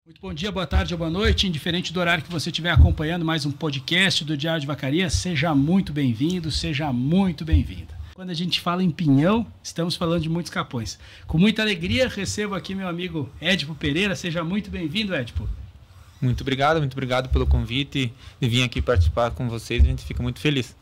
Muito bom dia, boa tarde ou boa noite, indiferente do horário que você estiver acompanhando mais um podcast do Diário de Vacaria, seja muito bem-vindo, seja muito bem-vinda. Quando a gente fala em Pinhão, estamos falando de muitos capões. Com muita alegria, recebo aqui meu amigo Edipo Pereira, seja muito bem-vindo, Edipo. Muito obrigado pelo convite de vir aqui participar com vocês, a gente fica muito feliz.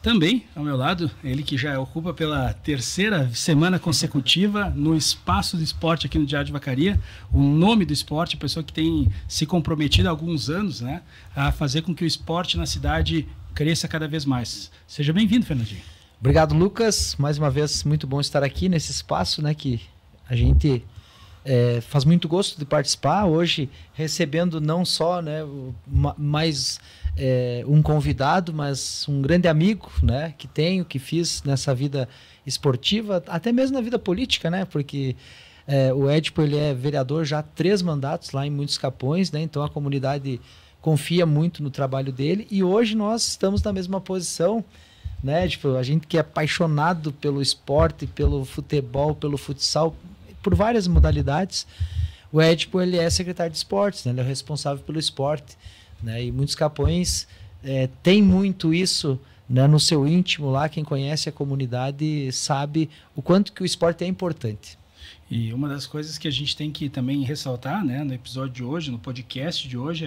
Também, ao meu lado, ele que já ocupa pela terceira semana consecutiva no Espaço do Esporte aqui no Diário de Vacaria, o nome do esporte, a pessoa que tem se comprometido há alguns anos, né, a fazer com que o esporte na cidade cresça cada vez mais. Seja bem-vindo, Fernandinho. Obrigado, Lucas. Mais uma vez, muito bom estar aqui nesse espaço, né, que a gente faz muito gosto de participar. Hoje, recebendo não só, né, mais um convidado, mas um grande amigo, né, que fiz nessa vida esportiva, até mesmo na vida política, né, porque o Edipo, ele é vereador já há 3 mandatos lá em Muitos Capões, né, então a comunidade confia muito no trabalho dele e hoje nós estamos na mesma posição, né, tipo, a gente que é apaixonado pelo esporte, pelo futebol, pelo futsal, por várias modalidades. O Edipo, ele é secretário de esportes, né? Ele é responsável pelo esporte, né? E Muitos Capões tem muito isso, né, no seu íntimo lá. Quem conhece a comunidade sabe o quanto que o esporte é importante. E uma das coisas que a gente tem que também ressaltar, né, no episódio de hoje, no podcast de hoje,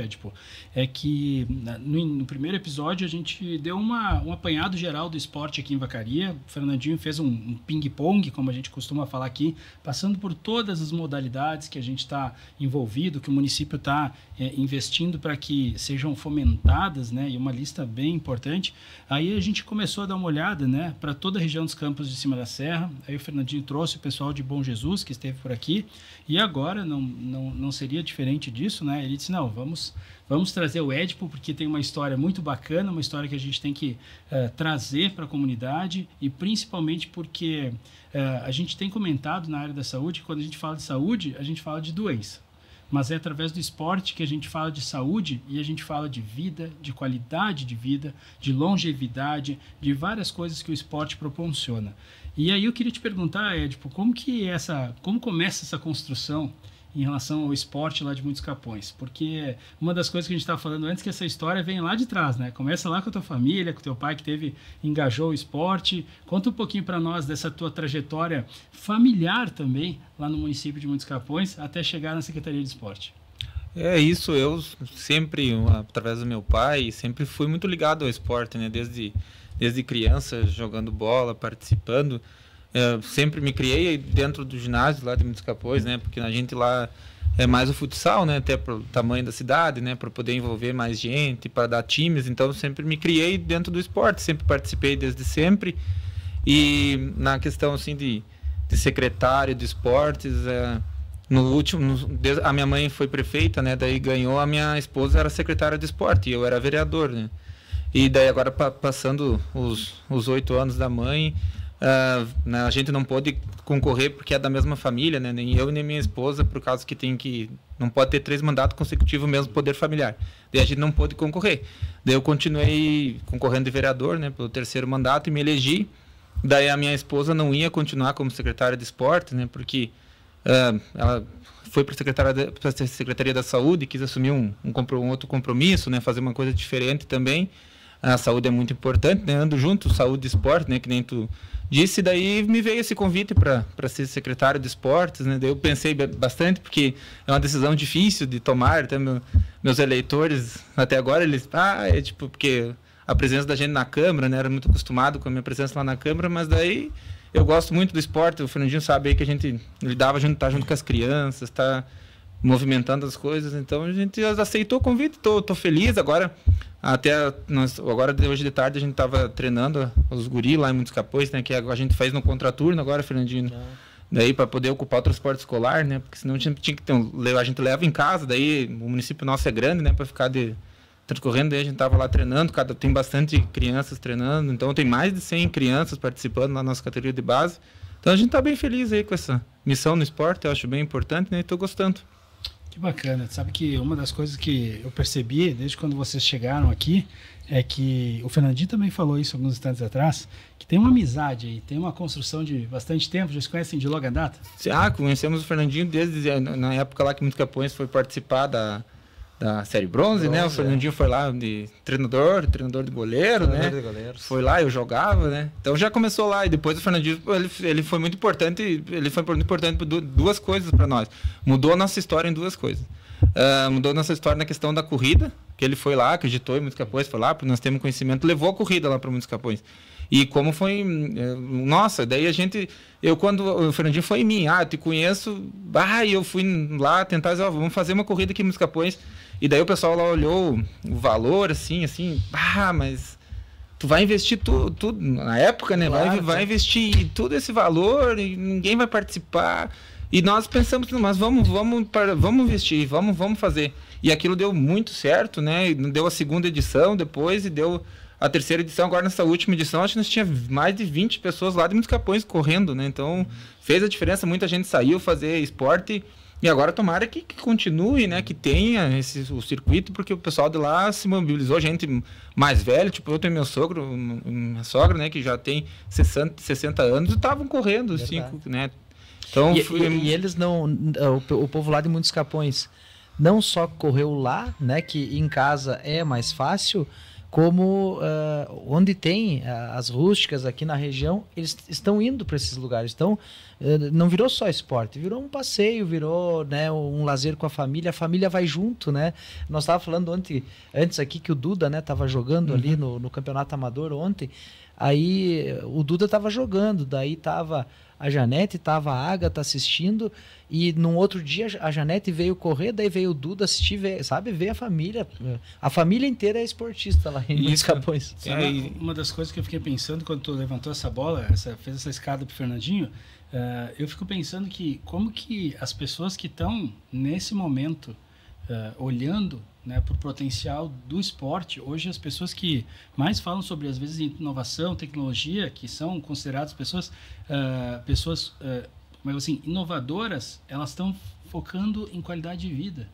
é que no primeiro episódio a gente deu um apanhado geral do esporte aqui em Vacaria. O Fernandinho fez um ping-pong, como a gente costuma falar aqui, passando por todas as modalidades que a gente está envolvido, que o município está investindo para que sejam fomentadas, né, e uma lista bem importante. Aí a gente começou a dar uma olhada, né, para toda a região dos Campos de Cima da Serra. Aí o Fernandinho trouxe o pessoal de Bom Jesus, que esteve por aqui, e agora não seria diferente disso, né? Ele disse, não, vamos trazer o Edipo, porque tem uma história muito bacana, uma história que a gente tem que trazer para a comunidade, e principalmente porque a gente tem comentado na área da saúde, que quando a gente fala de saúde, a gente fala de doença. Mas é através do esporte que a gente fala de saúde e a gente fala de vida, de qualidade de vida, de longevidade, de várias coisas que o esporte proporciona. E aí eu queria te perguntar, Edipo, como começa essa construção em relação ao esporte lá de Muitos Capões? Porque uma das coisas que a gente estava falando antes é que essa história vem lá de trás, né? Começa lá com a tua família, com o teu pai que engajou o esporte. Conta um pouquinho para nós dessa tua trajetória familiar também, lá no município de Muitos Capões, até chegar na Secretaria de Esporte. É isso, eu sempre, através do meu pai, sempre fui muito ligado ao esporte, né? Desde criança, jogando bola, participando. Sempre me criei dentro do ginásio lá de Muitos Capões, né? Porque a gente lá é mais o futsal, né? Até pelo tamanho da cidade, né? Para poder envolver mais gente, para dar times. Então, sempre me criei dentro do esporte, sempre participei desde sempre. E na questão, assim, de secretário de esportes, a minha mãe foi prefeita, né? Daí ganhou, a minha esposa era secretária de esporte e eu era vereador, né? E daí agora, passando os 8 anos da mãe, né, a gente não pôde concorrer porque é da mesma família, né? Nem eu nem minha esposa, por causa que não pode ter 3 mandatos consecutivos mesmo poder familiar. Daí a gente não pôde concorrer. Daí eu continuei concorrendo de vereador, né, pelo 3º mandato e me elegi. Daí a minha esposa não ia continuar como secretária de esporte, né, porque ela foi para a Secretaria da Saúde, quis assumir um outro compromisso, né, fazer uma coisa diferente também. A saúde é muito importante, né? Ando junto, saúde e esporte, né? Que nem tu disse. Daí me veio esse convite para ser secretário de esportes, né? Daí eu pensei bastante, porque é uma decisão difícil de tomar. Até meus eleitores, até agora, eles... porque a presença da gente na Câmara, né? Era muito acostumado com a minha presença lá na Câmara, mas daí eu gosto muito do esporte. O Fernandinho sabe aí que a gente lidava tá junto com as crianças, tá movimentando as coisas. Então a gente aceitou o convite, tô feliz. Agora hoje de tarde a gente estava treinando os guris lá em Muitos Capões, né, que a gente faz no contraturno agora, Fernandinho. Daí para poder ocupar o transporte escolar, né, porque senão a gente tinha que a gente leva em casa, daí o município nosso é grande, né, para ficar transcorrendo, daí a gente estava lá treinando, tem bastante crianças treinando, então tem mais de 100 crianças participando na nossa categoria de base. Então a gente está bem feliz aí com essa missão no esporte, eu acho bem importante, né, e estou gostando. Que bacana. Sabe que uma das coisas que eu percebi desde quando vocês chegaram aqui é que o Fernandinho também falou isso alguns instantes atrás, que tem uma amizade aí, tem uma construção de bastante tempo. Já se conhecem de longa data? Conhecemos o Fernandinho desde na época lá que Muitos Capões foi participar da Série Bronze, né? O Fernandinho foi lá de treinador de goleiro, né? Foi lá, eu jogava, né? Então já começou lá, e depois o Fernandinho, ele foi muito importante, por duas coisas para nós. Mudou a nossa história em duas coisas. Mudou a nossa história na questão da corrida, que ele foi lá, acreditou em Muitos Capões, foi lá, porque nós temos conhecimento, levou a corrida lá para Muitos Capões. E como foi... Nossa, daí quando o Fernandinho foi em mim, eu te conheço, e eu fui lá tentar dizer, vamos fazer uma corrida aqui em Muitos Capões. E daí o pessoal lá olhou o valor, assim, mas tu vai investir tudo na época, né? Claro, vai investir tudo esse valor e ninguém vai participar. E nós pensamos, mas vamos investir, vamos fazer. E aquilo deu muito certo, né? Deu a segunda edição depois e deu a terceira edição. Agora, nessa última edição, acho que nós tinha mais de 20 pessoas lá de Muitos Capões correndo, né? Então, fez a diferença. Muita gente saiu fazer esporte. E agora tomara que continue, né? Que tenha o circuito, porque o pessoal de lá se mobilizou, gente mais velha, tipo eu tenho minha sogra, né? Que já tem 60 anos e estavam correndo, né? Então, e eles não... O povo lá de Muitos Capões não só correu lá, né? Que em casa é mais fácil, como onde tem as rústicas aqui na região, eles estão indo para esses lugares. Então, não virou só esporte, virou um passeio, virou, né, um lazer com a família vai junto, né? Nós estávamos falando antes aqui que o Duda, né, estava jogando ali no Campeonato Amador ontem, aí o Duda estava jogando, daí estava a Janete, estava a Agatha assistindo, e num outro dia a Janete veio correr, daí veio o Duda assistir, ver a família. A família inteira é esportista lá em Muitos Capões. Uma das coisas que eu fiquei pensando quando tu levantou essa bola, fez essa escada pro Fernandinho, eu fico pensando que como que as pessoas que estão nesse momento olhando, né, para o potencial do esporte, hoje as pessoas que mais falam sobre, às vezes, inovação, tecnologia, que são consideradas pessoas como assim, inovadoras, elas estão focando em qualidade de vida.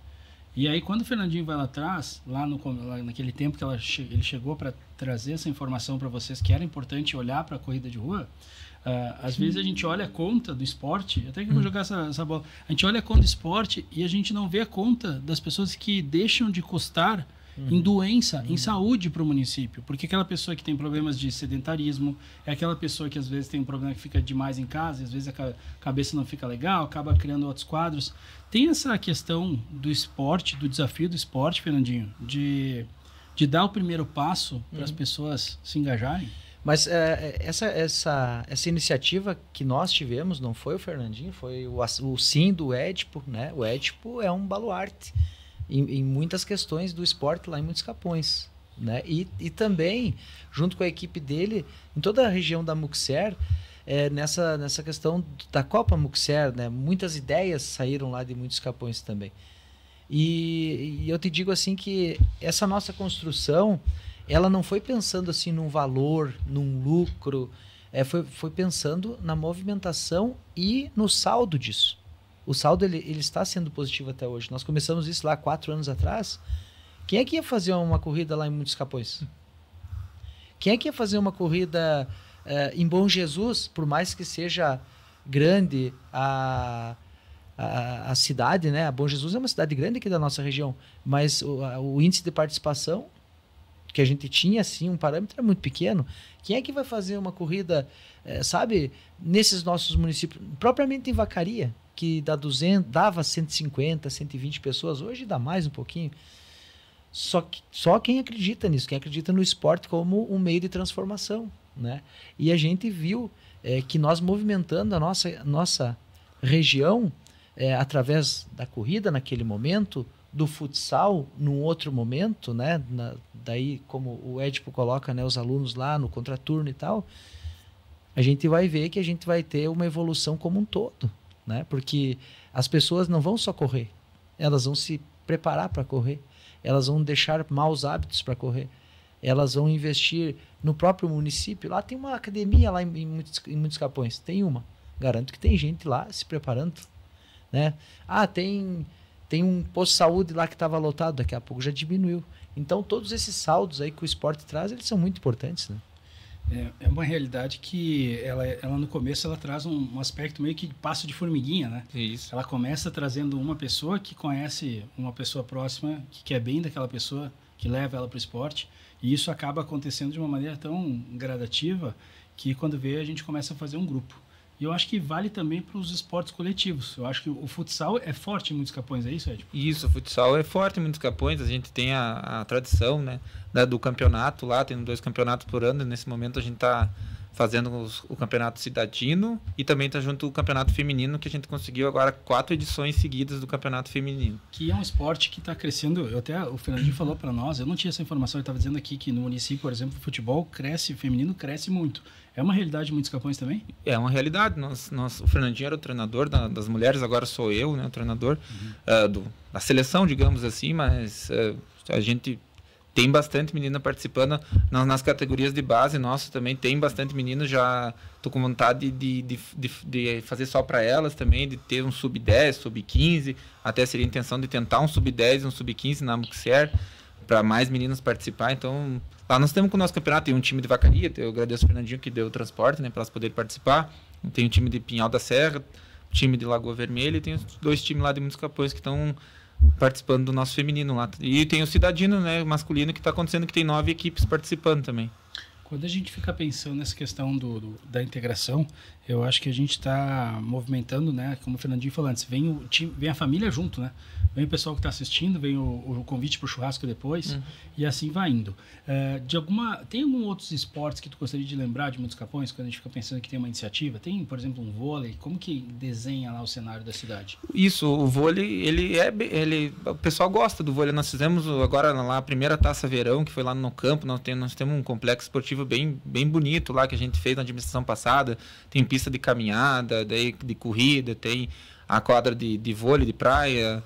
E aí, quando o Fernandinho vai lá atrás, lá naquele tempo que ele chegou para trazer essa informação para vocês, que era importante olhar para a corrida de rua, às vezes a gente olha a conta do esporte, até que eu vou jogar essa bola, a gente olha a conta do esporte e a gente não vê a conta das pessoas que deixam de custar em doença, em saúde para o município, porque aquela pessoa que tem problemas de sedentarismo, é aquela pessoa que às vezes tem um problema que fica demais em casa, às vezes a cabeça não fica legal, acaba criando outros quadros. Tem essa questão do esporte, do desafio do esporte, Fernandinho, de dar o primeiro passo para as pessoas se engajarem? Mas essa iniciativa que nós tivemos, não foi o Fernandinho, foi o sim do Édipo, né? O Édipo é um baluarte em muitas questões do esporte lá em Muitos Capões, né? E também, junto com a equipe dele, em toda a região da Muxer, nessa questão da Copa Muxer, né? Muitas ideias saíram lá de Muitos Capões também. E eu te digo assim que essa nossa construção, ela não foi pensando assim num valor, num lucro, foi pensando na movimentação e no saldo disso. O saldo ele está sendo positivo até hoje. Nós começamos isso lá 4 anos atrás. Quem é que ia fazer uma corrida lá em Muitos Capões? Quem é que ia fazer uma corrida em Bom Jesus, por mais que seja grande a cidade, né? A Bom Jesus é uma cidade grande aqui da nossa região, mas o índice de participação que a gente tinha, assim, um parâmetro é muito pequeno. Quem é que vai fazer uma corrida, nesses nossos municípios, propriamente em Vacaria, que dava 150, 120 pessoas, hoje dá mais um pouquinho. Só quem acredita nisso, quem acredita no esporte como um meio de transformação, né? E a gente viu que nós movimentando a nossa região, através da corrida naquele momento, do futsal num outro momento, né? Daí, como o Édipo coloca, né, os alunos lá no contraturno e tal, a gente vai ver que a gente vai ter uma evolução como um todo, né? Porque as pessoas não vão só correr, elas vão se preparar para correr, elas vão deixar maus hábitos para correr, elas vão investir no próprio município. Lá tem uma academia lá em Muitos Capões, tem uma, garanto que tem gente lá se preparando, né? Tem tem um posto de saúde lá que estava lotado, daqui a pouco já diminuiu. Então, todos esses saldos aí que o esporte traz, eles são muito importantes, né? É uma realidade que ela no começo ela traz um aspecto meio que passo de formiguinha, né? Isso. Ela começa trazendo uma pessoa que conhece uma pessoa próxima, que quer bem daquela pessoa, que leva ela para o esporte, e isso acaba acontecendo de uma maneira tão gradativa que quando vê a gente começa a fazer um grupo. E eu acho que vale também para os esportes coletivos. Eu acho que o futsal é forte em muitos Capões, é isso, Ed? Isso, o futsal é forte em muitos Capões. A gente tem a tradição, né, do campeonato lá, tem 2 campeonatos por ano. Nesse momento a gente está fazendo o campeonato cidadino e também está junto o campeonato feminino, que a gente conseguiu agora 4 edições seguidas do campeonato feminino. Que é um esporte que está crescendo. O Fernandinho falou para nós, eu não tinha essa informação, ele estava dizendo aqui que no município, por exemplo, o futebol feminino cresce muito. É uma realidade em muitos Capões também? É uma realidade. O Fernandinho era o treinador das mulheres, agora sou eu, né, o treinador da seleção, digamos assim, mas a gente tem bastante menina participando nas categorias de base. Nossa, também tem bastante menino. Já estou com vontade de fazer só para elas também, de ter um sub-10, sub-15, até seria a intenção de tentar um sub-10 e um sub-15 na Muxer, para mais meninas participar. Então, lá nós temos com o nosso campeonato, tem um time de Vacaria, eu agradeço o Fernandinho que deu o transporte, né, para elas poderem participar. Tem o time de Pinhal da Serra, time de Lagoa Vermelha, e tem os 2 times lá de Muitos Capões que estão participando do nosso feminino lá. E tem o cidadino, né, masculino, que está acontecendo, que tem 9 equipes participando também. Quando a gente fica pensando nessa questão da integração, eu acho que a gente está movimentando, né? Como o Fernandinho falou antes, vem a família junto, né? Vem o pessoal que está assistindo, vem o convite para o churrasco depois, e assim vai indo. Tem algum outros esportes que tu gostaria de lembrar de Muitos Capões, quando a gente fica pensando que tem uma iniciativa? Tem, por exemplo, um vôlei? Como que desenha lá o cenário da cidade? Isso, o vôlei, o pessoal gosta do vôlei. Nós fizemos agora lá a primeira Taça Verão, que foi lá no campo. Nós temos um complexo esportivo bem bonito lá, que a gente fez na administração passada. Tem pista de caminhada, daí de corrida, tem a quadra de vôlei de praia,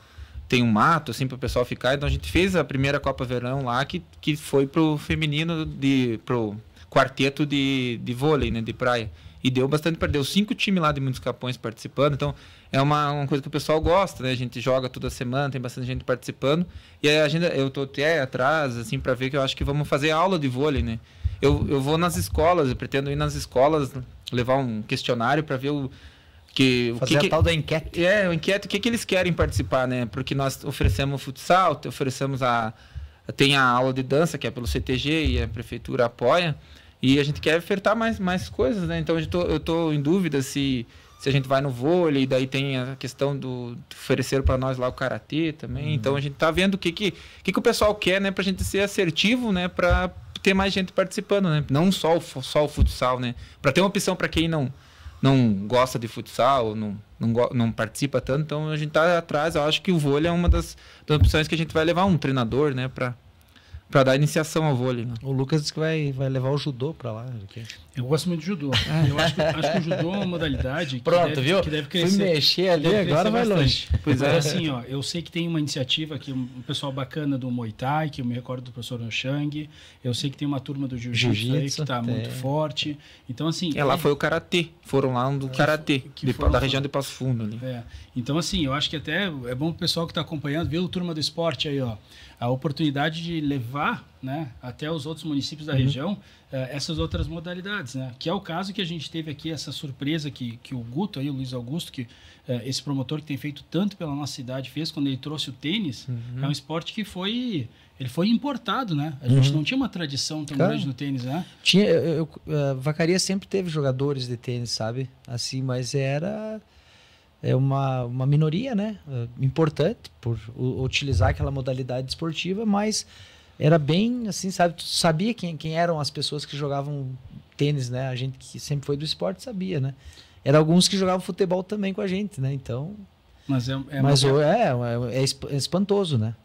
tem um mato assim para o pessoal ficar. Então a gente fez a primeira Copa Verão lá, que foi pro feminino, pro quarteto de vôlei, né, de praia, e deu bastante, deu 5 times lá de Muitos Capões participando. Então é uma coisa que o pessoal gosta, né? A gente joga toda semana, tem bastante gente participando, e eu tô até atrás assim para ver, que eu acho que vamos fazer aula de vôlei, né? Eu vou nas escolas, eu pretendo ir nas escolas, levar um questionário para ver fazer a tal da enquete. O enquete, o que eles querem participar, né? Porque nós oferecemos futsal, tem a aula de dança, que é pelo CTG, e a prefeitura apoia, e a gente quer ofertar mais coisas, né? Então eu tô em dúvida se a gente vai no vôlei, daí tem a questão do oferecer para nós lá o karatê também. Então a gente tá vendo o que o pessoal quer, né, pra gente ser assertivo, né, para ter mais gente participando, né? Não só o futsal, né? Para ter uma opção para quem não gosta de futsal, não participa tanto. Então a gente tá atrás. Eu acho que o vôlei é uma das opções que a gente vai levar um treinador, né, para dar iniciação ao vôlei, né? O Lucas disse que vai levar o judô para lá. Eu gosto muito de judô. Eu acho que o judô é uma modalidade que deve crescer. Fui mexer ali, agora vai longe. Pois é. Assim, ó, eu sei que tem uma iniciativa aqui, um pessoal bacana do Muay Thai, que eu me recordo do professor Noshang. Eu sei que tem uma turma do Jiu-Jitsu aí que está muito forte. Então, assim... lá foi o Karatê. Foram lá do Karatê, da região de Passo Fundo ali. Então, assim, eu acho que até é bom o pessoal que está acompanhando, ver o Turma do Esporte aí, ó. A oportunidade de levar, né, até os outros municípios da região essas outras modalidades, né? Que é o caso que a gente teve aqui, essa surpresa que o Guto, aí, o Luiz Augusto, esse promotor que tem feito tanto pela nossa cidade, fez quando ele trouxe o tênis. É um esporte que foi importado, né? A gente não tinha uma tradição tão grande no tênis, né? Vacaria sempre teve jogadores de tênis, sabe? Assim, mas era... uma minoria, né? Importante por utilizar aquela modalidade esportiva, mas era bem assim, sabe? Tu sabia quem eram as pessoas que jogavam tênis, né? A gente que sempre foi do esporte sabia, né? Eram alguns que jogavam futebol também com a gente, né? Então... Mas é espantoso, né?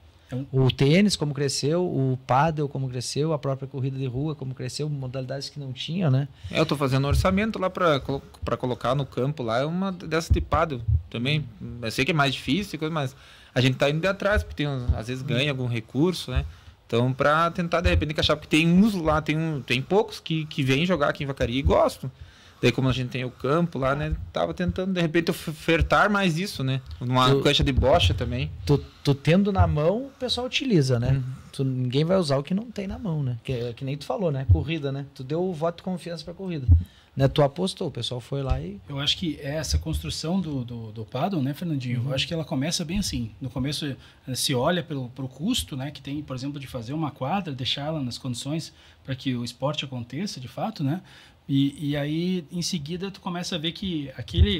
O tênis como cresceu, o pádel como cresceu, a própria corrida de rua como cresceu, modalidades que não tinham, né? Eu tô fazendo um orçamento lá para colocar no campo lá, uma dessas de pádel também. Eu sei que é mais difícil, mas a gente tá indo de atrás, porque às vezes ganha algum recurso, né? Então, para tentar de repente encaixar, porque tem uns lá, tem poucos que vêm jogar aqui em Vacaria e gostam. Daí, como a gente tem o campo lá, né? Tava tentando, de repente, ofertar mais isso, né? Uma cancha de bocha também. Tu tendo na mão, o pessoal utiliza, né? Ninguém vai usar o que não tem na mão, né? Que nem tu falou, né? Corrida, né? Tu deu o voto de confiança pra corrida. Né? Tu apostou, o pessoal foi lá e... Eu acho que essa construção do paddle, né, Fernandinho? Eu acho que ela começa bem assim. No começo se olha pro custo, né, que tem, por exemplo, de fazer uma quadra, deixá-la nas condições para que o esporte aconteça, de fato, né? E aí, em seguida, tu começa a ver que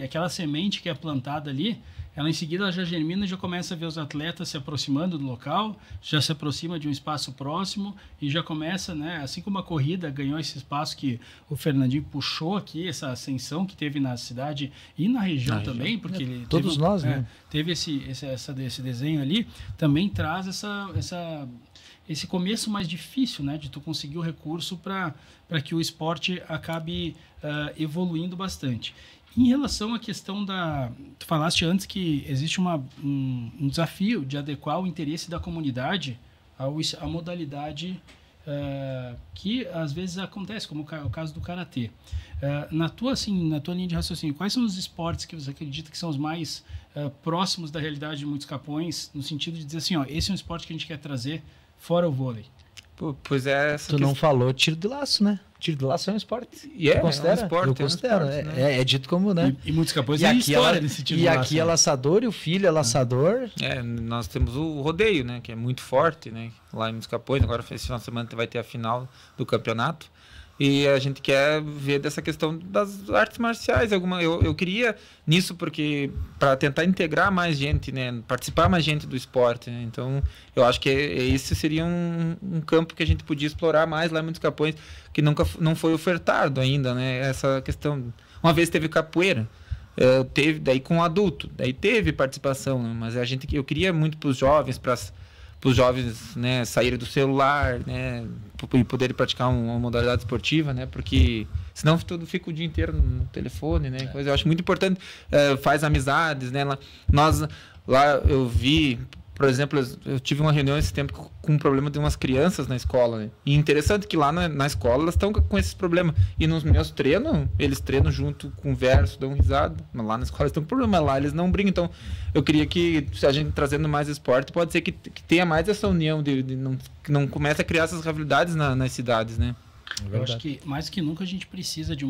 aquela semente que é plantada ali, ela em seguida ela já germina e já começa a ver os atletas se aproximando do local, já se aproxima de um espaço próximo e já começa, né, assim como a corrida ganhou esse espaço que o Fernandinho puxou aqui, essa ascensão que teve na cidade e na região também, porque ele todos nós, né? Teve esse desenho ali, também traz esse começo mais difícil, né, de tu conseguir o recurso para que o esporte acabe evoluindo bastante. Em relação à questão tu falaste antes que existe um desafio de adequar o interesse da comunidade à modalidade que às vezes acontece, como o caso do karatê. Na tua linha de raciocínio, quais são os esportes que você acredita que são os mais próximos da realidade de muitos capões, no sentido de dizer assim, ó, esse é um esporte que a gente quer trazer fora o vôlei? Pois é, tu não falou tiro de laço, né? Tiro de laço é um esporte. E é um esporte. Eu considero. É dito como, né? E muitos capões têm história nesse tiro de laço. E aqui é laçador e o filho é laçador. Nós temos o rodeio, né? Que é muito forte, né? Lá em Muitos Capões, agora esse final de semana vai ter a final do campeonato. E a gente quer ver dessa questão das artes marciais. Eu queria nisso porque para tentar integrar mais gente, né, participar mais gente do esporte. Né? Então, eu acho que esse seria um campo que a gente podia explorar mais lá em Muitos Capões, que não foi ofertado ainda, né? Essa questão. Uma vez teve capoeira. Teve daí com adulto, daí teve participação, né? Mas eu queria muito para os jovens, né, saírem do celular, né, e poderem praticar uma modalidade esportiva, né, porque senão tudo fica o dia inteiro no telefone, né, coisa. Eu acho muito importante, faz amizades, né, lá eu vi, por exemplo, eu tive uma reunião esse tempo com um problema de umas crianças na escola, né? E interessante que lá na escola elas estão com esses problemas. E nos meus treinos, eles treinam junto, conversam, dão risada. Mas lá na escola eles estão com problema, lá eles não brincam. Então, eu queria que, se a gente trazendo mais esporte, pode ser que tenha mais essa união, que não comece a criar essas rivalidades nas cidades, né? Eu acho que, mais que nunca, a gente precisa de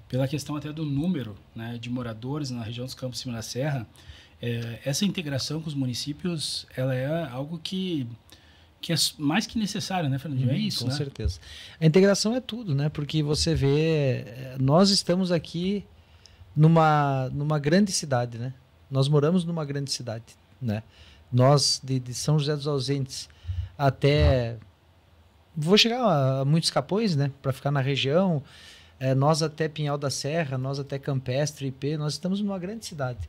pela questão até do número, né, de moradores na região dos Campos Cima da Serra, essa integração com os municípios, ela é algo que é mais que necessário, né, Fernandinho? É isso, com né? certeza. A integração é tudo, né? Porque você vê, nós estamos aqui numa grande cidade, né? Nós moramos numa grande cidade, né? Nós, de São José dos Ausentes até... Vou chegar a Muitos Capões, né? Para ficar na região. Nós até Pinhal da Serra, nós até Campestre, IP, nós estamos numa grande cidade.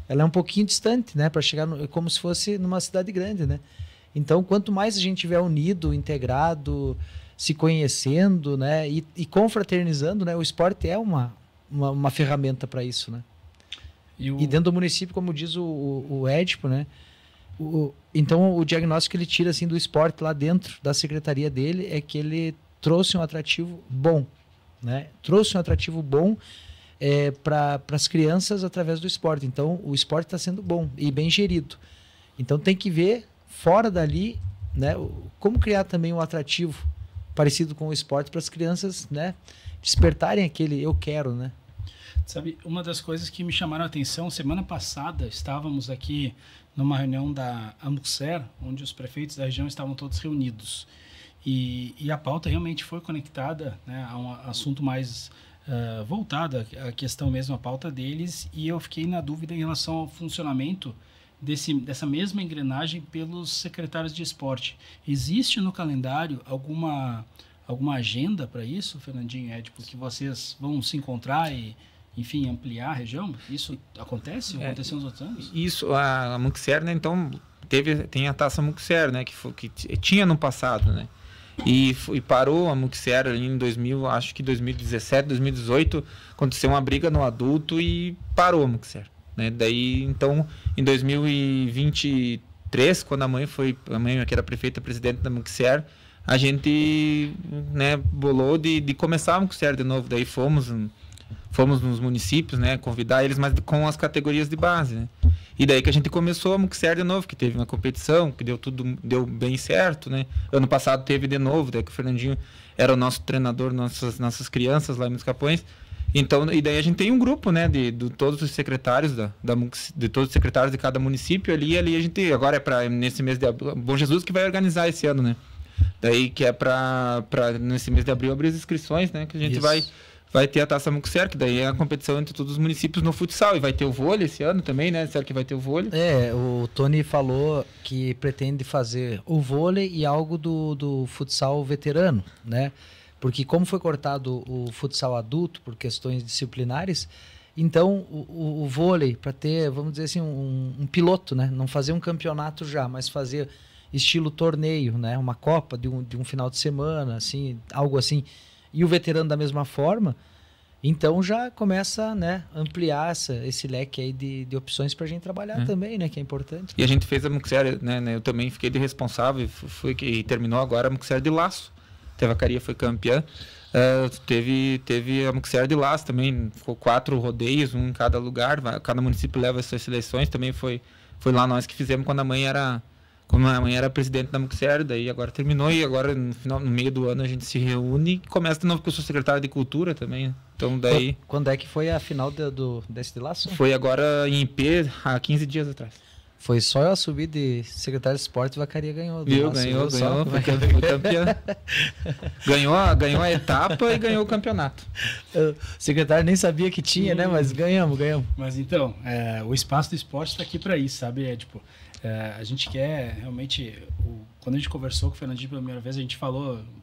Ela é um pouquinho distante, né? Para chegar como se fosse numa cidade grande, né? Então, quanto mais a gente tiver unido, integrado, se conhecendo, né? E confraternizando, né? O esporte é uma ferramenta para isso, né? E dentro do município, como diz o Édipo, né? Então, o diagnóstico que ele tira assim, do esporte lá dentro da secretaria dele é que ele trouxe um atrativo bom, né? Trouxe um atrativo bom para as crianças através do esporte. Então, o esporte está sendo bom e bem gerido. Então, tem que ver fora dali, né, como criar também um atrativo parecido com o esporte para as crianças, né, despertarem aquele eu quero, né? Sabe, uma das coisas que me chamaram a atenção, semana passada estávamos aqui numa reunião da Amuxer, onde os prefeitos da região estavam todos reunidos. E a pauta realmente foi conectada, né, a um assunto mais voltado à questão mesmo, à pauta deles, e eu fiquei na dúvida em relação ao funcionamento dessa mesma engrenagem pelos secretários de esporte. Existe no calendário alguma agenda para isso, Fernandinho, Édipo, que vocês vão se encontrar e, enfim, ampliar a região? Isso acontece? Aconteceu nos outros anos? Isso, a Muxer, né, então, tem a Taça Muxer, né, que tinha no passado, né? E parou a Muxer ali em 2017, 2018, aconteceu uma briga no adulto e parou a Muxer, né? Daí, então, em 2023, quando a mãe que era prefeita, presidente da Muxer, a gente, né, bolou de começar a Muxer de novo. Daí fomos fomos nos municípios, né, convidar eles, mas com as categorias de base, né? E daí que a gente começou a Muxer de novo, que teve uma competição, que deu bem certo, né? Ano passado teve de novo, daí que o Fernandinho era o nosso treinador, nossas crianças lá em Capões. Então, e daí a gente tem um grupo, né, de todos os secretários de todos os secretários de cada município ali a gente agora nesse mês de abril, Bom Jesus que vai organizar esse ano, né? Daí que é para nesse mês de abril abrir as inscrições, né, que a gente vai ter a Taça Muxer, que daí é a competição entre todos os municípios no futsal, e vai ter o vôlei esse ano também, né? Será que vai ter o vôlei? O Tony falou que pretende fazer o vôlei e algo do futsal veterano, né? Porque como foi cortado o futsal adulto por questões disciplinares, então o vôlei, para ter, vamos dizer assim, um piloto, né? Não fazer um campeonato já, mas fazer estilo torneio, né? Uma copa de um final de semana, assim, algo assim. E o veterano da mesma forma, então já começa, né, ampliar esse leque aí de opções para a gente trabalhar também, né? Que é importante. E a gente fez a Muxer, né? Eu também fiquei de responsável, e terminou agora a Muxer de laço. A Vacaria foi campeã. Teve a Muxer de laço também, ficou 4 rodeios, um em cada lugar, cada município leva as suas seleções, também foi lá nós que fizemos quando a mãe era presidente da Muxer, daí agora terminou e agora no meio do ano a gente se reúne e começa de novo, porque eu sou secretário de cultura também, né? Então daí... Quando é que foi a final desse de laço? Foi agora em IP, há 15 dias atrás. Foi só eu subir de secretário de esporte e Vacaria ganhou. Ganhou, foi campeão. ganhou a etapa e ganhou o campeonato. O secretário nem sabia que tinha, né? Mas ganhamos. Mas então, o espaço do esporte está aqui para isso, sabe? A gente quer realmente... Quando a gente conversou com o Fernandinho pela primeira vez, a gente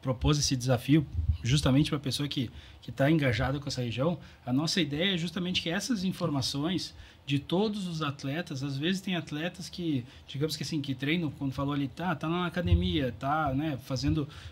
propôs esse desafio justamente para a pessoa que está engajada com essa região. A nossa ideia é justamente que essas informações de todos os atletas, às vezes tem atletas que, digamos que assim, que treinam, quando falou ali, tá na academia, tá, né,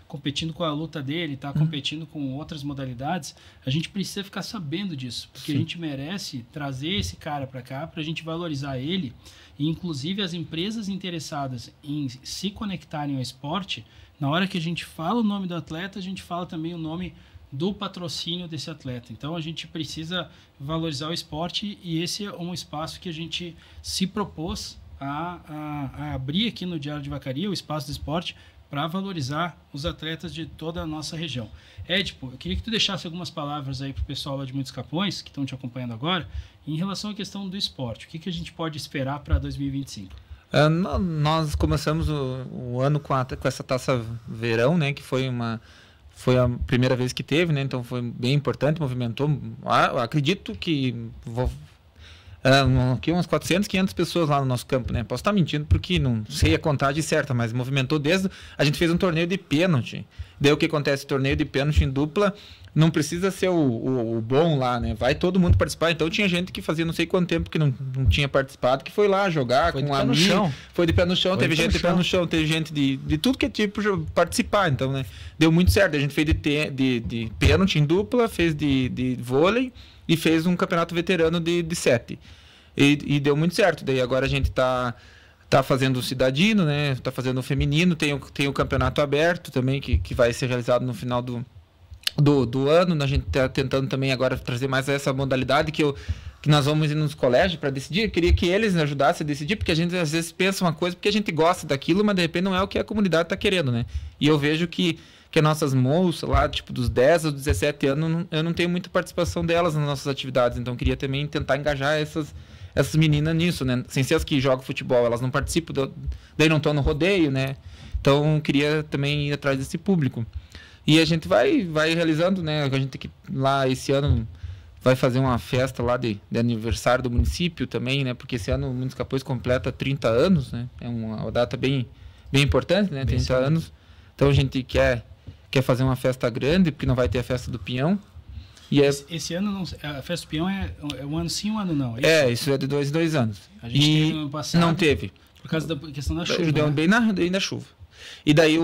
competindo com a luta dele, tá competindo com outras modalidades, a gente precisa ficar sabendo disso, porque a gente merece trazer esse cara para cá, para a gente valorizar ele, e inclusive as empresas interessadas em se conectarem ao esporte, na hora que a gente fala o nome do atleta, a gente fala também o nome do patrocínio desse atleta. Então a gente precisa valorizar o esporte e esse é um espaço que a gente se propôs a abrir aqui no Diário de Vacaria, o espaço do esporte, para valorizar os atletas de toda a nossa região. Édipo, eu queria que tu deixasse algumas palavras aí para o pessoal lá de Muitos Capões, que estão te acompanhando agora, em relação à questão do esporte. O que a gente pode esperar para 2025? Nós começamos o ano com essa taça verão, né, que foi a primeira vez que teve, né? Então foi bem importante, movimentou. Acredito que umas 400, 500 pessoas lá no nosso campo, né? Posso estar mentindo porque não sei a contagem certa, mas movimentou desde... A gente fez um torneio de pênalti. Daí o que acontece? Torneio de pênalti em dupla não precisa ser o bom lá, né? Vai todo mundo participar. Então tinha gente que fazia não sei quanto tempo que não tinha participado, que foi lá jogar com um amigo. Foi de pé no chão, teve gente de pé no chão, teve gente de tudo que é tipo participar. Então, né? Deu muito certo. A gente fez de pênalti em dupla, fez de vôlei e fez um campeonato veterano de 7. E deu muito certo. Daí agora a gente tá fazendo o cidadino, né? Tá fazendo o feminino, tem o campeonato aberto também, que vai ser realizado no final do ano. A gente está tentando também agora trazer mais essa modalidade que nós vamos ir nos colégios para decidir. Eu queria que eles nos ajudassem a decidir, porque a gente às vezes pensa uma coisa porque a gente gosta daquilo, mas de repente não é o que a comunidade está querendo, né? E eu vejo que as nossas moças lá, tipo dos 10 aos 17 anos, eu não tenho muita participação delas nas nossas atividades, então eu queria também tentar engajar essas meninas nisso, né? Sem ser as que jogam futebol, elas não participam, daí não estão no rodeio, né? Então eu queria também ir atrás desse público. E a gente vai realizando, né? A gente lá esse ano vai fazer uma festa lá de aniversário do município também, né? Porque esse ano o Muitos Capões completa 30 anos, né? É uma data bem importante, né? 30 anos. Então a gente quer fazer uma festa grande, porque não vai ter a festa do Pinhão. E esse ano não, a festa do Pinhão é um ano sim, um ano não. Isso é de 2 anos. A gente teve no ano passado. Não teve. Por causa da questão da chuva. Deu bem na chuva. E daí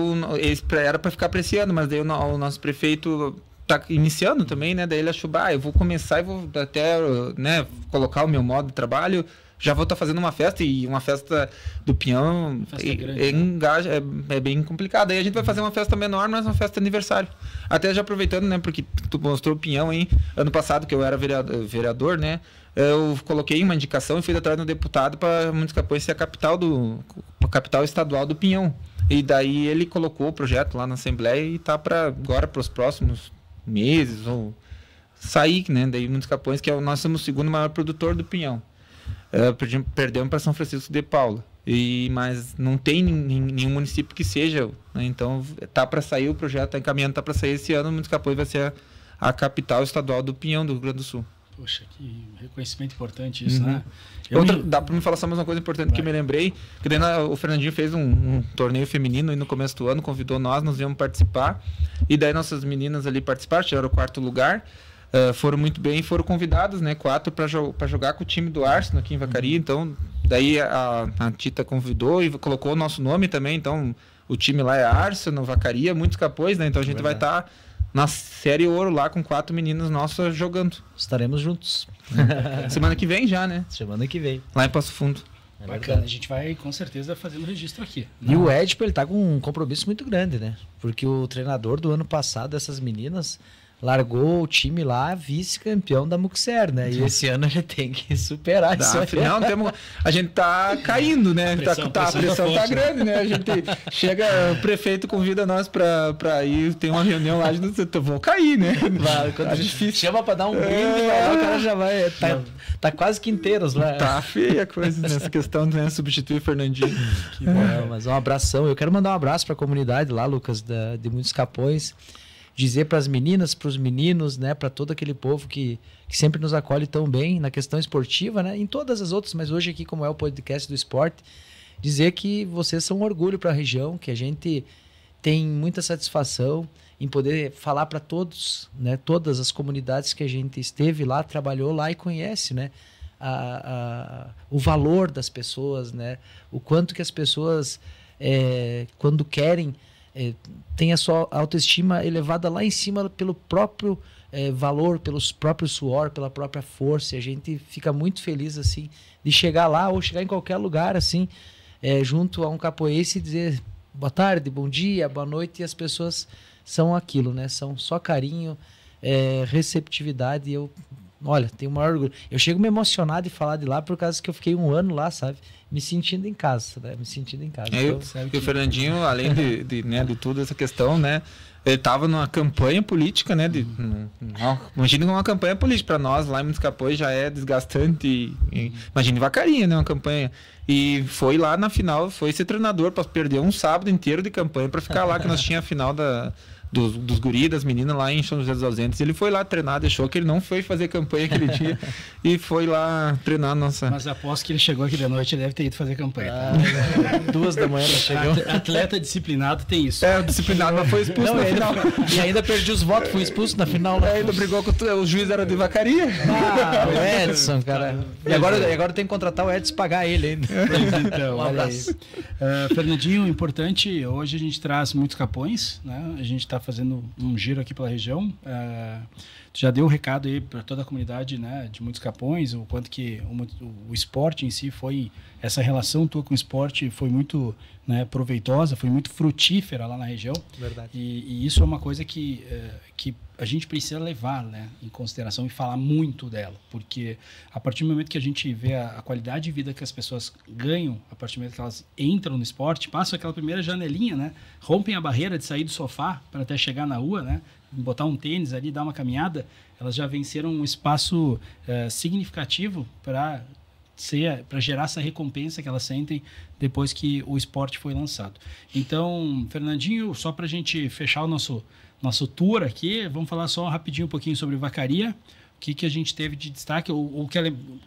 era para ficar para esse ano, mas daí o nosso prefeito está iniciando também, né? Daí ele achou, eu vou começar e vou até, né, colocar o meu modo de trabalho já vou estar fazendo uma festa, e uma festa do Pinhão engaja, é bem complicado. Aí a gente vai fazer uma festa menor, mas uma festa de aniversário. Até já aproveitando, né, porque tu mostrou o Pinhão aí, ano passado que eu era vereador, né, eu coloquei uma indicação e fui atrás do deputado para Muitos Capões ser a capital estadual do Pinhão. E daí ele colocou o projeto lá na Assembleia e tá para os próximos meses ou sair, né? Daí Muitos Capões, que nós somos o segundo maior produtor do Pinhão. Perdemos para São Francisco de Paula. Mas não tem nenhum município que seja, né? Então tá para sair o projeto, tá encaminhando, tá para sair esse ano. Muitos Capões vai ser a capital estadual do Pinhão do Rio Grande do Sul. Poxa, que reconhecimento importante isso, né? Dá para me falar só mais uma coisa importante que eu me lembrei, que daí o Fernandinho fez um torneio feminino aí no começo do ano, convidou nós íamos participar, e daí nossas meninas ali participaram, tiraram o 4º lugar, foram muito bem, foram convidadas, né, 4 para jogar com o time do Arsenal aqui em Vacaria. Então daí a Tita convidou e colocou o nosso nome também, então o time lá é Arsenal, Vacaria, Muitos Capões, né, então a gente vai estar na Série Ouro lá com 4 meninas nossas jogando. Estaremos juntos. Semana que vem já, né? Semana que vem. Lá em Passo Fundo. Bacana, a gente vai com certeza fazendo registro aqui. E o Edipo, ele tá com um compromisso muito grande, né? Porque o treinador do ano passado dessas meninas largou o time lá, vice-campeão da Muxer, né? E esse ano ele tem que superar isso aí. Afinal, a gente tá caindo, né? A pressão tá grande, né? A gente chega, o prefeito convida nós pra ir, tem uma reunião lá, eu vou cair, né? Tá difícil. Chama pra dar um brinde, o cara já vai... Tá quase quinteiros lá. Tá feia a coisa nessa questão, né? Substituir o Fernandinho. Que bom, mas um abração. Eu quero mandar um abraço pra comunidade lá, Lucas, de Muitos Capões. Dizer para as meninas, para os meninos, né, para todo aquele povo que sempre nos acolhe tão bem na questão esportiva, né, em todas as outras, mas hoje aqui, como é o podcast do esporte, dizer que vocês são um orgulho para a região, que a gente tem muita satisfação em poder falar para todos, né, todas as comunidades que a gente esteve lá, trabalhou lá e conhece, né, o valor das pessoas, né, o quanto que as pessoas, quando querem, tem a sua autoestima elevada lá em cima pelo próprio valor, pelos próprios suor, pela própria força. E a gente fica muito feliz assim de chegar lá ou chegar em qualquer lugar assim, junto a um capoeense e dizer boa tarde, bom dia, boa noite, e as pessoas são aquilo, né? São só carinho, receptividade. E eu, olha, tenho o maior orgulho. Eu chego me emocionado de falar de lá por causa que eu fiquei um ano lá, sabe? Me sentindo em casa, né? Me sentindo em casa. O Fernandinho, além de tudo essa questão, né? Ele estava numa campanha política, né? Imagina uma campanha política. Para nós, lá em Muitos Capões, já é desgastante. Imagina Vacaria, né? Uma campanha. E foi lá na final, foi ser treinador para perder um sábado inteiro de campanha para ficar lá, que nós tínhamos a final dos guri, das meninas lá em São José dos Ausentes. Ele foi lá treinar, deixou que ele não foi fazer campanha aquele dia e foi lá treinar a nossa... Mas aposto que ele chegou aqui de noite, ele deve ter ido fazer campanha. 2 da manhã ele chegou. Atleta disciplinado tem isso. Disciplinado, mas foi expulso no final. E ainda perdi os votos, fui expulso na final. Ainda brigou com o juiz, era de Vacaria. O Edson, cara. E agora tem que contratar o Edson e pagar ele ainda. Então, um abraço. Fernandinho, importante, hoje a gente traz Muitos Capões, né? A gente está fazendo um giro aqui pela região. Tu já deu o recado aí para toda a comunidade, né, de Muitos Capões, o quanto que o esporte em si foi, essa relação tua com o esporte foi muito, né, proveitosa, foi muito frutífera lá na região. Verdade. E isso é uma coisa que a gente precisa levar, né, em consideração e falar muito dela, porque a partir do momento que a gente vê a qualidade de vida que as pessoas ganham, a partir do momento que elas entram no esporte, passam aquela primeira janelinha, né, rompem a barreira de sair do sofá para até chegar na rua, né, botar um tênis ali, dar uma caminhada, elas já venceram um espaço significativo para gerar essa recompensa que elas sentem depois que o esporte foi lançado. Então, Fernandinho, só para a gente fechar o nosso tour aqui, vamos falar só rapidinho um pouquinho sobre Vacaria, o que a gente teve de destaque, ou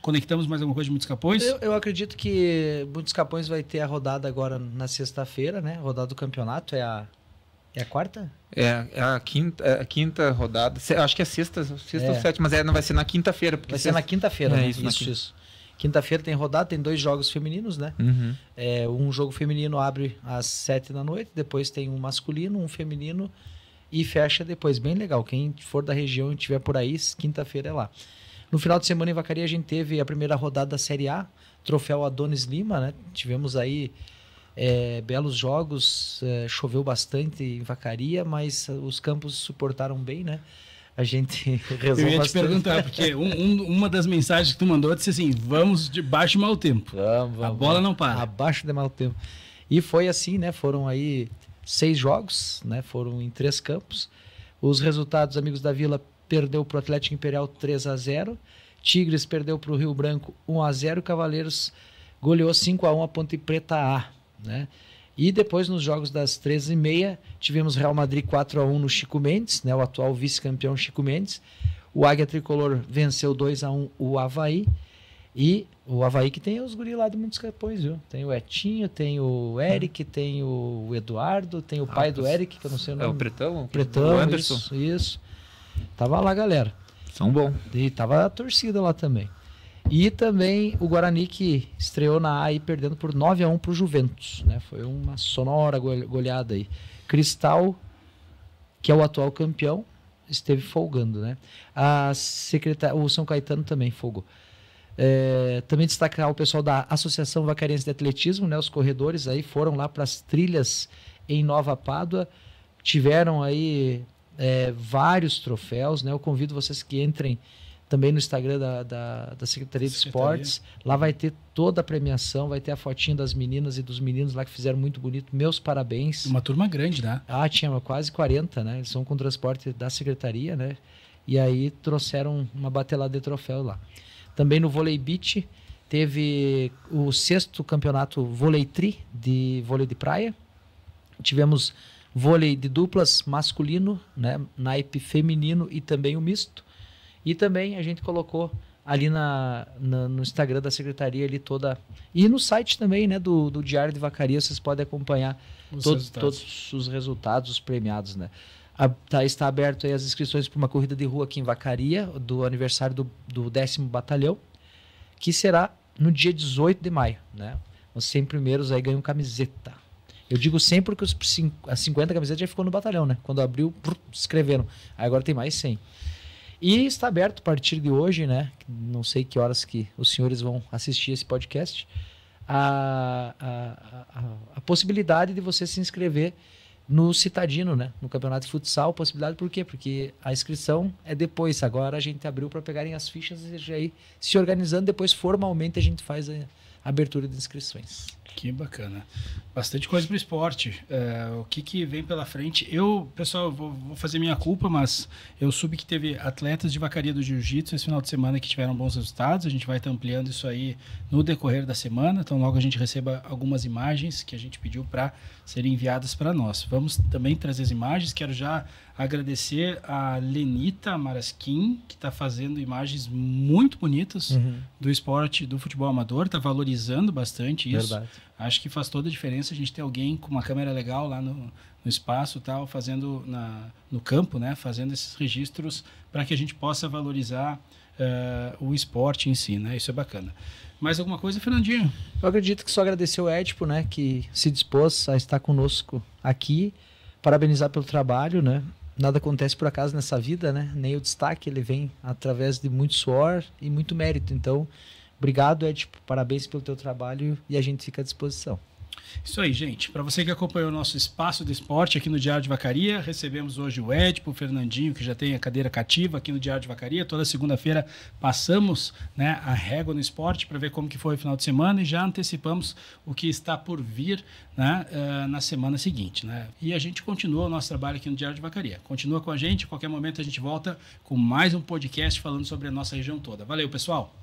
conectamos mais alguma coisa de Muitos Capões? Eu acredito que Muitos Capões vai ter a rodada agora na sexta-feira, né? A rodada do campeonato é a quarta? É a quinta rodada. Acho que é sexta ou sétima, mas não vai ser na quinta-feira. Vai ser na quinta-feira, né? Isso. Quinta-feira tem rodada, tem 2 jogos femininos, né? Uhum. Um jogo feminino abre às 7 da noite, depois tem um masculino, um feminino e fecha depois. Bem legal. Quem for da região e estiver por aí, quinta-feira é lá. No final de semana em Vacaria a gente teve a primeira rodada da Série A, troféu Adonis Lima, né? Tivemos aí belos jogos, choveu bastante em Vacaria, mas os campos suportaram bem, né? A gente rezou bastante. Eu ia te perguntar, porque uma das mensagens que tu mandou disse assim, vamos debaixo de mau tempo. Vamos, a bola não para. Abaixo de mau tempo. E foi assim, né? Foram aí 6 jogos, né? Foram em 3 campos. Os resultados, Amigos da Vila perdeu para o Atlético Imperial 3-0. Tigres perdeu para o Rio Branco 1-0. Cavaleiros goleou 5-1 a Ponte Preta A, né? E depois, nos jogos das 13h30, tivemos Real Madrid 4-1 no Chico Mendes, né, o atual vice-campeão Chico Mendes. O Águia Tricolor venceu 2-1 o Avaí. E o Avaí que tem os guris lá de muitos capões, viu? Tem o Etinho, tem o Eric, tem o Eduardo, tem o pai do Eric, que eu não sei o nome. É o Pretão? Pretão, o Anderson. Isso. Tava lá, galera. São bons. E tava a torcida lá também. E também o Guarani, que estreou na A e perdendo por 9-1 para o Juventus, né? Foi uma sonora goleada aí. Cristal, que é o atual campeão, esteve folgando, né? O São Caetano também folgou. Também destacar o pessoal da Associação Vacariense de Atletismo, né? Os corredores aí foram lá para as trilhas em Nova Pádua, tiveram aí vários troféus, né? Eu convido vocês que entrem também no Instagram da Secretaria de Esportes. Lá vai ter toda a premiação, vai ter a fotinha das meninas e dos meninos lá que fizeram muito bonito. Meus parabéns. Uma turma grande, né? Tinha quase 40, né? Eles são com transporte da Secretaria, né? E aí trouxeram uma batelada de troféu lá. Também no Vôlei Beach teve o 6º campeonato Vôlei Tri, de vôlei de praia. Tivemos vôlei de duplas masculino, né? Naipe feminino e também o misto. E também a gente colocou ali no Instagram da Secretaria ali toda... E no site também, né, do Diário de Vacaria, vocês podem acompanhar todos os resultados, os premiados, né? Está aberto aí as inscrições para uma corrida de rua aqui em Vacaria, do aniversário do 10º Batalhão, que será no dia 18 de maio, né? Os 100 primeiros aí ganham camiseta. Eu digo 100 porque as 50 camisetas já ficou no batalhão, né? Quando abriu, escreveram. Aí agora tem mais 100. E está aberto a partir de hoje, né? Não sei que horas que os senhores vão assistir esse podcast, a possibilidade de você se inscrever no Citadino, né? No campeonato de futsal. Possibilidade por quê? Porque a inscrição é depois. Agora a gente abriu para pegarem as fichas e já ir se organizando. Depois, formalmente, a gente faz a abertura de inscrições. Que bacana. Bastante coisa para o esporte. O que vem pela frente? Pessoal, vou fazer minha culpa, mas eu soube que teve atletas de Vacaria do Jiu-Jitsu esse final de semana que tiveram bons resultados. A gente vai estar ampliando isso aí no decorrer da semana. Então, logo a gente receba algumas imagens que a gente pediu para serem enviadas para nós. Vamos também trazer as imagens. Quero já agradecer a Lenita Marasquim, que está fazendo imagens muito bonitas do esporte, do futebol amador. Está valorizando bastante isso. Verdade. Acho que faz toda a diferença a gente ter alguém com uma câmera legal lá no espaço, tal, fazendo no campo, né, fazendo esses registros para que a gente possa valorizar o esporte em si, né? Isso é bacana. Mais alguma coisa, Fernandinho? Eu acredito que só agradecer o Edipo, né, que se dispôs a estar conosco aqui, parabenizar pelo trabalho, né? Nada acontece por acaso nessa vida, né? Nem o destaque, ele vem através de muito suor e muito mérito. Então, obrigado, Edipo, parabéns pelo teu trabalho e a gente fica à disposição. Isso aí, gente. Para você que acompanhou o nosso Espaço do Esporte aqui no Diário de Vacaria, recebemos hoje o Edipo, o Fernandinho, que já tem a cadeira cativa aqui no Diário de Vacaria. Toda segunda-feira passamos, né, a régua no esporte para ver como que foi o final de semana e já antecipamos o que está por vir, né, na semana seguinte, né? E a gente continua o nosso trabalho aqui no Diário de Vacaria. Continua com a gente, a qualquer momento a gente volta com mais um podcast falando sobre a nossa região toda. Valeu, pessoal!